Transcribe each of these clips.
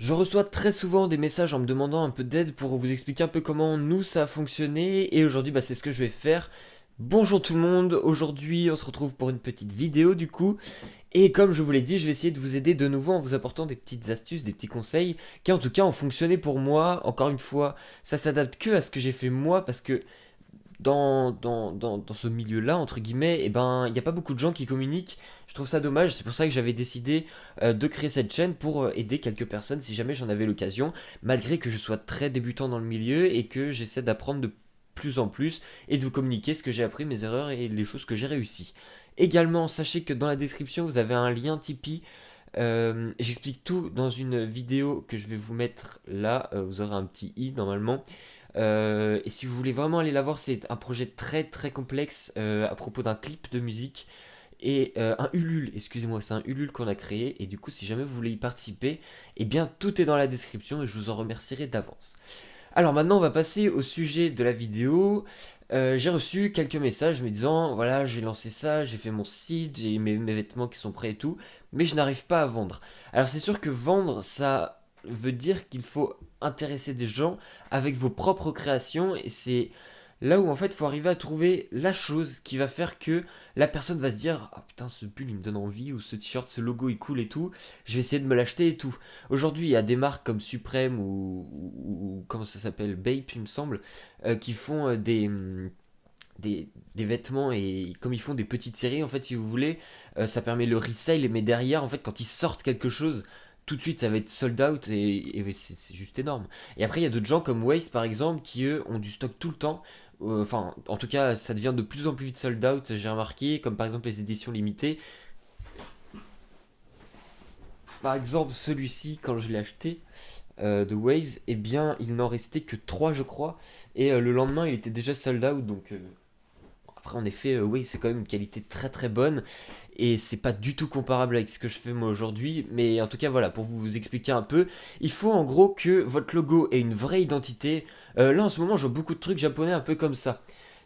Je reçois très souvent des messages en me demandant un peu d'aide pour vous expliquer un peu comment nous ça a fonctionné et aujourd'hui c'est ce que je vais faire. Bonjour tout le monde, aujourd'hui on se retrouve pour une petite vidéo du coup et comme je vous l'ai dit je vais essayer de vous aider de nouveau en vous apportant des petites astuces, des petits conseils qui en tout cas ont fonctionné pour moi. Encore une fois ça s'adapte que à ce que j'ai fait moi parce que dans ce milieu-là, entre guillemets, il n'y a pas beaucoup de gens qui communiquent. Je trouve ça dommage. C'est pour ça que j'avais décidé de créer cette chaîne pour aider quelques personnes si jamais j'en avais l'occasion, malgré que je sois très débutant dans le milieu et que j'essaie d'apprendre de plus en plus et de vous communiquer ce que j'ai appris, mes erreurs et les choses que j'ai réussi. Également, sachez que dans la description, vous avez un lien Tipeee. J'explique tout dans une vidéo que je vais vous mettre là. Vous aurez un petit i normalement. Et si vous voulez vraiment aller la voir, c'est un projet très très complexe à propos d'un clip de musique et un Ulule, excusez-moi, c'est un Ulule qu'on a créé. Et du coup, si jamais vous voulez y participer, eh bien tout est dans la description et je vous en remercierai d'avance. Alors maintenant, on va passer au sujet de la vidéo. J'ai reçu quelques messages me disant voilà, j'ai lancé ça, j'ai fait mon site, j'ai mes vêtements qui sont prêts et tout, mais je n'arrive pas à vendre. Alors c'est sûr que vendre, ça veut dire qu'il faut intéresser des gens avec vos propres créations et c'est là où en fait il faut arriver à trouver la chose qui va faire que la personne va se dire ah putain ce pull il me donne envie ou ce t-shirt ce logo il cool et tout, je vais essayer de me l'acheter et tout. Aujourd'hui il y a des marques comme Supreme ou comment ça s'appelle Bape il me semble qui font des vêtements et comme ils font des petites séries en fait si vous voulez ça permet le resale mais derrière en fait quand ils sortent quelque chose tout de suite ça va être sold out et c'est juste énorme. Et après il y a d'autres gens comme Waze par exemple qui eux ont du stock tout le temps. Enfin en tout cas ça devient de plus en plus vite sold out j'ai remarqué comme par exemple les éditions limitées. Par exemple celui-ci quand je l'ai acheté de Waze eh bien il n'en restait que 3 je crois et le lendemain il était déjà sold out donc après, en effet, oui, c'est quand même une qualité très très bonne et c'est pas du tout comparable avec ce que je fais moi aujourd'hui. Mais en tout cas, voilà, pour vous expliquer un peu, il faut en gros que votre logo ait une vraie identité. Là, en ce moment, je vois beaucoup de trucs japonais un peu comme ça.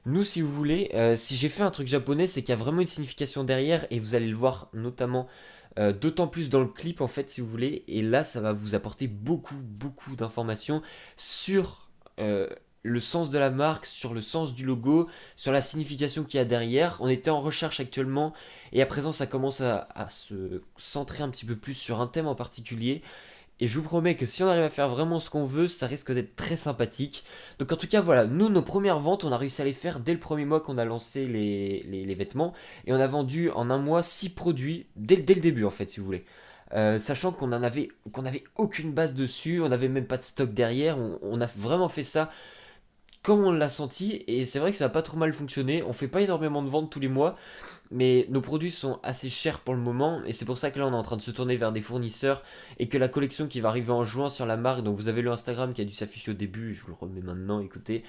Nous, si vous voulez, si j'ai fait un truc japonais, c'est qu'il y a vraiment une signification derrière et vous allez le voir notamment d'autant plus dans le clip en fait, si vous voulez. Et là, ça va vous apporter beaucoup d'informations sur le sens de la marque, sur le sens du logo, sur la signification qu'il y a derrière. On était en recherche actuellement et à présent ça commence à se centrer un petit peu plus sur un thème en particulier. Et je vous promets que si on arrive à faire vraiment ce qu'on veut, ça risque d'être très sympathique. Donc en tout cas voilà, nous nos premières ventes, on a réussi à les faire dès le premier mois qu'on a lancé les vêtements. Et on a vendu en un mois 6 produits dès le début en fait si vous voulez. Sachant qu'on avait aucune base dessus, on n'avait même pas de stock derrière, on a vraiment fait ça comme on l'a senti, et c'est vrai que ça a pas trop mal fonctionné. On fait pas énormément de ventes tous les mois, mais nos produits sont assez chers pour le moment, et c'est pour ça que là on est en train de se tourner vers des fournisseurs, et que la collection qui va arriver en juin sur la marque, donc vous avez le Instagram qui a dû s'afficher au début, je vous le remets maintenant, écoutez,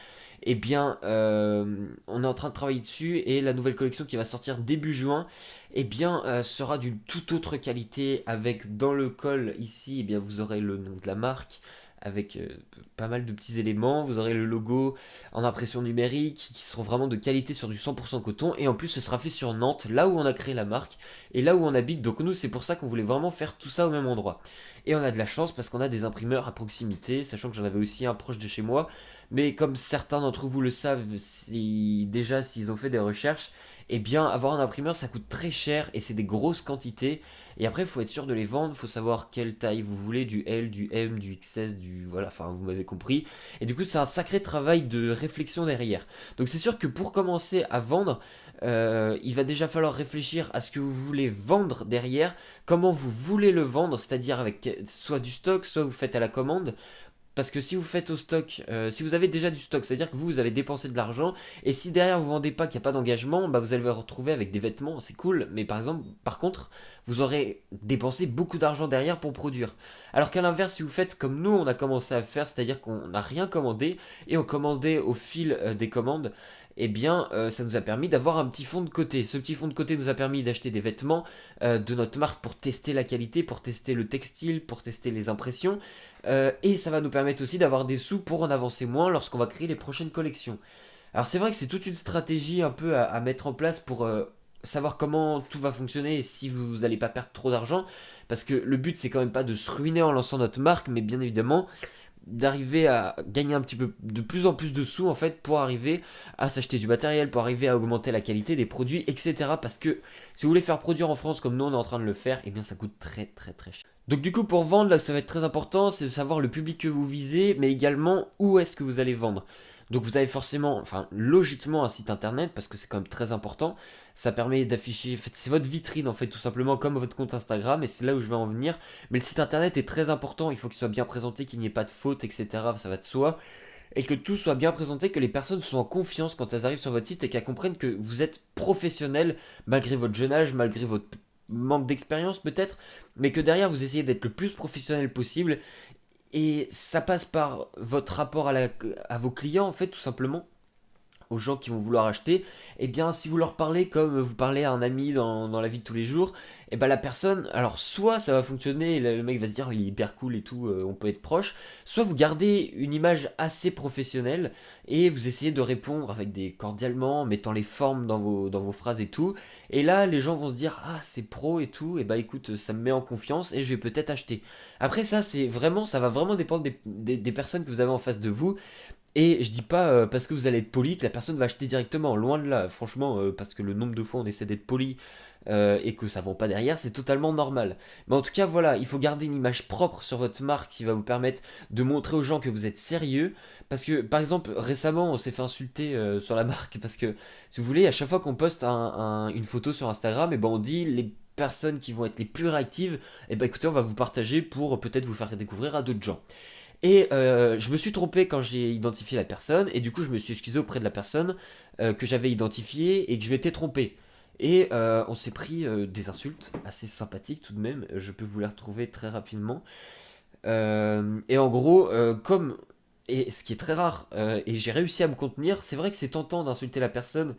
eh bien on est en train de travailler dessus, et la nouvelle collection qui va sortir début juin, eh bien sera d'une toute autre qualité, avec dans le col ici, eh bien vous aurez le nom de la marque, avec pas mal de petits éléments. Vous aurez le logo en impression numérique qui seront vraiment de qualité sur du 100% coton. Et en plus, ce sera fait sur Nantes, là où on a créé la marque et là où on habite. Donc nous, c'est pour ça qu'on voulait vraiment faire tout ça au même endroit. Et on a de la chance parce qu'on a des imprimeurs à proximité, sachant que j'en avais aussi un proche de chez moi. Mais comme certains d'entre vous le savent, si, déjà s'ils ont fait des recherches, eh bien avoir un imprimeur ça coûte très cher et c'est des grosses quantités. Et après, il faut être sûr de les vendre, il faut savoir quelle taille vous voulez, du L, du M, du XS, du... Voilà, enfin, vous m'avez compris. Et du coup, c'est un sacré travail de réflexion derrière. Donc c'est sûr que pour commencer à vendre, il va déjà falloir réfléchir à ce que vous voulez vendre derrière, comment vous voulez le vendre, c'est-à-dire avec soit du stock, soit vous faites à la commande. Parce que si vous faites au stock, si vous avez déjà du stock, c'est-à-dire que vous avez dépensé de l'argent, et si derrière vous vendez pas, qu'il n'y a pas d'engagement, bah vous allez vous retrouver avec des vêtements, c'est cool, mais par exemple, par contre, vous aurez dépensé beaucoup d'argent derrière pour produire. Alors qu'à l'inverse, si vous faites comme nous, on a commencé à faire, c'est-à-dire qu'on n'a rien commandé, et on commandait au fil des commandes, eh bien, ça nous a permis d'avoir un petit fond de côté. Ce petit fond de côté nous a permis d'acheter des vêtements de notre marque pour tester la qualité, pour tester le textile, pour tester les impressions. Et ça va nous permettre aussi d'avoir des sous pour en avancer moins lorsqu'on va créer les prochaines collections. Alors c'est vrai que c'est toute une stratégie un peu à mettre en place pour savoir comment tout va fonctionner et si vous n'allez pas perdre trop d'argent. Parce que le but, c'est quand même pas de se ruiner en lançant notre marque, mais bien évidemment d'arriver à gagner un petit peu de plus en plus de sous en fait pour arriver à s'acheter du matériel, pour arriver à augmenter la qualité des produits, etc. Parce que si vous voulez faire produire en France comme nous on est en train de le faire, eh bien ça coûte très très très cher. Donc du coup pour vendre, là ça va être très important, c'est de savoir le public que vous visez, mais également où est-ce que vous allez vendre. Donc vous avez forcément, enfin logiquement un site internet parce que c'est quand même très important. Ça permet d'afficher, en fait, c'est votre vitrine en fait tout simplement comme votre compte Instagram et c'est là où je vais en venir. Mais le site internet est très important, il faut qu'il soit bien présenté, qu'il n'y ait pas de faute, etc. Ça va de soi. Et que tout soit bien présenté, que les personnes soient en confiance quand elles arrivent sur votre site et qu'elles comprennent que vous êtes professionnel malgré votre jeune âge, malgré votre manque d'expérience peut-être, mais que derrière vous essayez d'être le plus professionnel possible. Et ça passe par votre rapport à vos clients en fait tout simplement aux gens qui vont vouloir acheter, eh bien si vous leur parlez comme vous parlez à un ami dans la vie de tous les jours, eh ben la personne, alors soit ça va fonctionner, et le mec va se dire il est hyper cool et tout, on peut être proche, soit vous gardez une image assez professionnelle et vous essayez de répondre avec des cordialement, en mettant les formes dans vos phrases et tout, et là les gens vont se dire ah c'est pro et tout, et bah écoute ça me met en confiance et je vais peut-être acheter. Après ça c'est vraiment, ça va vraiment dépendre des personnes que vous avez en face de vous. Et je dis pas parce que vous allez être poli que la personne va acheter directement, loin de là, franchement, parce que le nombre de fois on essaie d'être poli et que ça vend pas derrière, c'est totalement normal. Mais en tout cas, voilà, il faut garder une image propre sur votre marque qui va vous permettre de montrer aux gens que vous êtes sérieux. Parce que, par exemple, récemment, on s'est fait insulter sur la marque parce que, si vous voulez, à chaque fois qu'on poste une photo sur Instagram, et ben on dit les personnes qui vont être les plus réactives, et ben écoutez, on va vous partager pour peut-être vous faire découvrir à d'autres gens. Et je me suis trompé quand j'ai identifié la personne, et du coup je me suis excusé auprès de la personne que j'avais identifiée et que je m'étais trompé. Et on s'est pris des insultes assez sympathiques tout de même, je peux vous les retrouver très rapidement. Et en gros, et ce qui est très rare, et j'ai réussi à me contenir, c'est vrai que c'est tentant d'insulter la personne,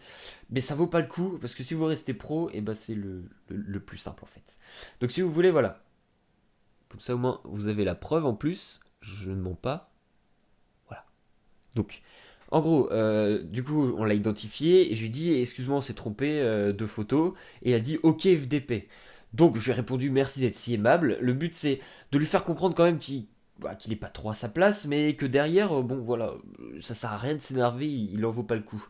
mais ça vaut pas le coup, parce que si vous restez pro, et ben c'est le plus simple en fait. Donc si vous voulez, voilà. Comme ça au moins vous avez la preuve en plus, je ne mens pas. Voilà. Donc, en gros, du coup, on l'a identifié et je lui ai dit excuse-moi, on s'est trompé de photo. Et il a dit ok FDP. Donc, je lui ai répondu merci d'être si aimable. Le but, c'est de lui faire comprendre quand même qu'il est pas trop à sa place, mais que derrière, bon voilà, ça sert à rien de s'énerver, il en vaut pas le coup.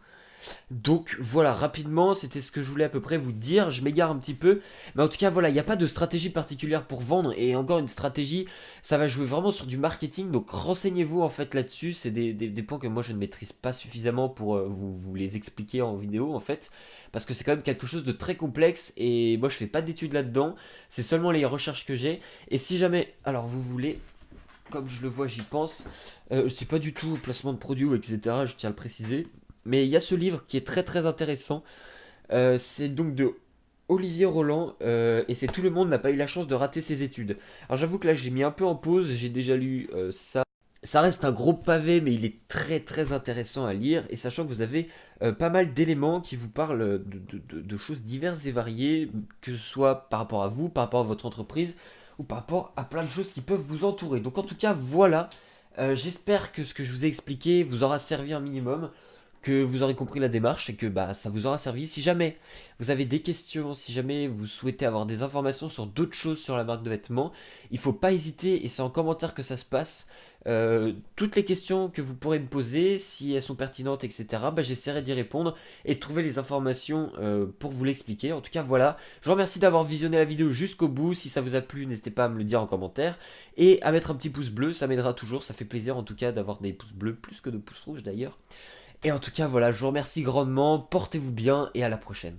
Donc voilà, rapidement, c'était ce que je voulais à peu près vous dire. Je m'égare un petit peu. Mais en tout cas, voilà, il n'y a pas de stratégie particulière pour vendre. Et encore une stratégie, ça va jouer vraiment sur du marketing. Donc renseignez-vous en fait là-dessus. C'est des points que moi je ne maîtrise pas suffisamment pour vous les expliquer en vidéo en fait. Parce que c'est quand même quelque chose de très complexe. Et moi je fais pas d'études là-dedans. C'est seulement les recherches que j'ai. Et si jamais, alors vous voulez, comme je le vois, j'y pense. C'est pas du tout placement de produits, etc. Je tiens à le préciser. Mais il y a ce livre qui est très très intéressant. C'est donc de Olivier Roland et c'est Tout le monde n'a pas eu la chance de rater ses études. Alors j'avoue que là j'ai mis un peu en pause, j'ai déjà lu ça. Ça reste un gros pavé mais il est très très intéressant à lire et sachant que vous avez pas mal d'éléments qui vous parlent de choses diverses et variées, que ce soit par rapport à vous, par rapport à votre entreprise ou par rapport à plein de choses qui peuvent vous entourer. Donc en tout cas voilà, j'espère que ce que je vous ai expliqué vous aura servi un minimum, que vous aurez compris la démarche et que bah, ça vous aura servi. Si jamais vous avez des questions, si jamais vous souhaitez avoir des informations sur d'autres choses sur la marque de vêtements, il ne faut pas hésiter et c'est en commentaire que ça se passe. Toutes les questions que vous pourrez me poser, si elles sont pertinentes, etc., bah, j'essaierai d'y répondre et de trouver les informations pour vous l'expliquer. En tout cas, voilà. Je vous remercie d'avoir visionné la vidéo jusqu'au bout. Si ça vous a plu, n'hésitez pas à me le dire en commentaire et à mettre un petit pouce bleu, ça m'aidera toujours. Ça fait plaisir en tout cas d'avoir des pouces bleus, plus que de pouces rouges d'ailleurs. Et en tout cas, voilà, je vous remercie grandement, portez-vous bien et à la prochaine.